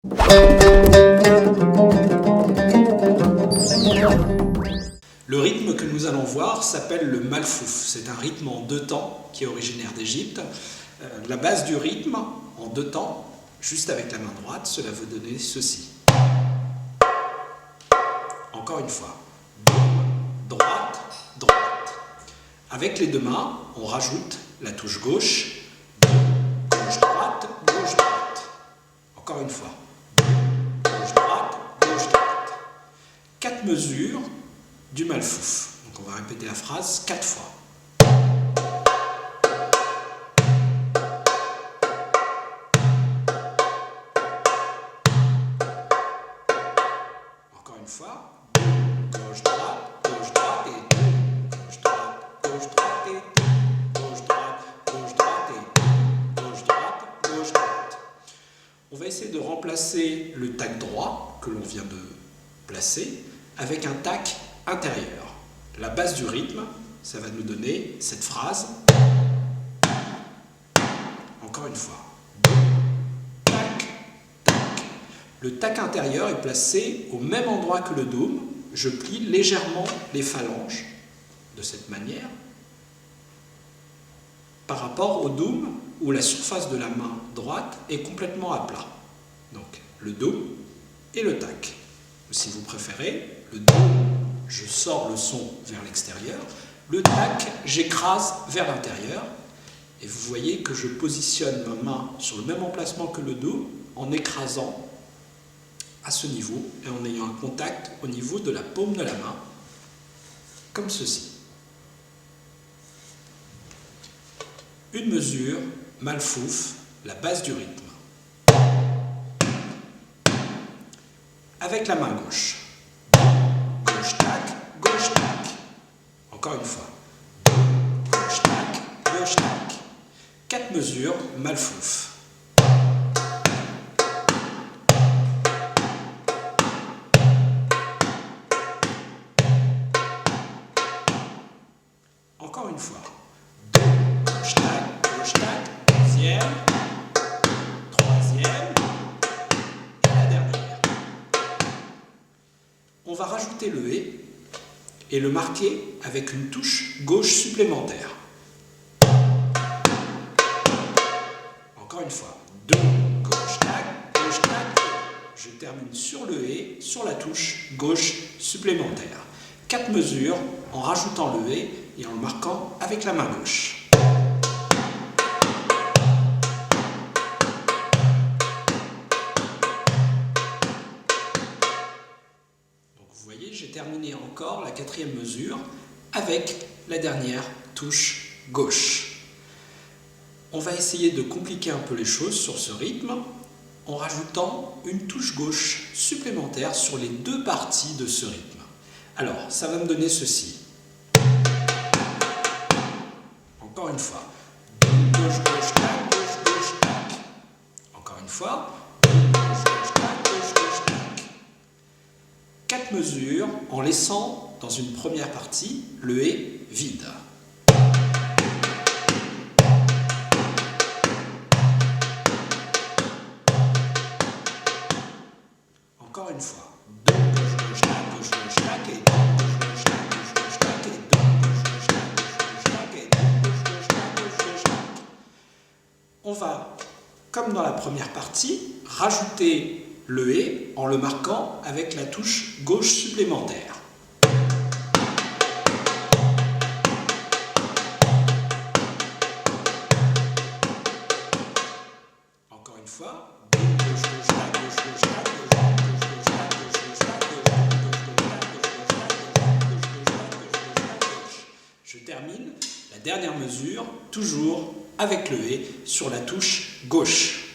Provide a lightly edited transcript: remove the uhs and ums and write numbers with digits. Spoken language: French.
Le rythme que nous allons voir s'appelle le malfouf. C'est un rythme en 2 temps qui est originaire d'Égypte. La base du rythme en 2 temps, juste avec la main droite, cela veut donner ceci. Encore une fois. Droite, droite. Avec les 2 mains, on rajoute la touche gauche. Gauche, droite, gauche, droite. Encore une fois. Gauche, droite, gauche, droite. 4 mesures du malfouf. Donc on va répéter la phrase 4 fois. Encore une fois. Gauche, droite et gauche, droite, gauche, droite et gauche, droite, gauche, droite et gauche, droite, gauche, droite. On va essayer de remplacer le tac droit que l'on vient de placer avec un tac intérieur. La base du rythme, ça va nous donner cette phrase. Encore une fois. Tac, tac. Le tac intérieur est placé au même endroit que le dôme. Je plie légèrement les phalanges de cette manière par rapport au dôme où la surface de la main droite est complètement à plat. Donc le dôme et le tac. Ou si vous préférez, le dôme, je sors le son vers l'extérieur. Le tac, j'écrase vers l'intérieur. Et vous voyez que je positionne ma main sur le même emplacement que le dôme en écrasant à ce niveau et en ayant un contact au niveau de la paume de la main, comme ceci. Une mesure, malfouf, la base du rythme. Avec la main gauche. Gauche, tac, gauche, tac. Encore une fois. Gauche, tac, gauche, tac. 4 mesures, malfouf. Encore une fois. Gauche, tac, deuxième, troisième et la dernière. On va rajouter le et le marquer avec une touche gauche supplémentaire. Encore une fois. Gauche, tac, je termine sur le sur la touche gauche supplémentaire. 4 mesures en rajoutant le et en le marquant avec la main gauche. Donc vous voyez, j'ai terminé encore la 4e mesure avec la dernière touche gauche. On va essayer de compliquer un peu les choses sur ce rythme en rajoutant une touche gauche supplémentaire sur les 2 parties de ce rythme. Alors, ça va me donner ceci. Encore une fois. Gauche, gauche, tac, gauche, gauche, tac. Encore une fois. Gauche, gauche, tac, gauche, gauche, tac. 4 mesures en laissant dans une première partie le et vide. Encore une fois. Gauche, gauche, tac, gauche, gauche, tac et gauche, gauche, tac, gauche, gauche, tac et gauche, gauche, tac, gauche, gauche, tac et gauche, gauche, tac, gauche, gauche, tac. On va, comme dans la première partie, rajouter le et en le marquant avec la touche gauche supplémentaire. Encore une fois. Je termine la dernière mesure, toujours avec le et sur la touche gauche.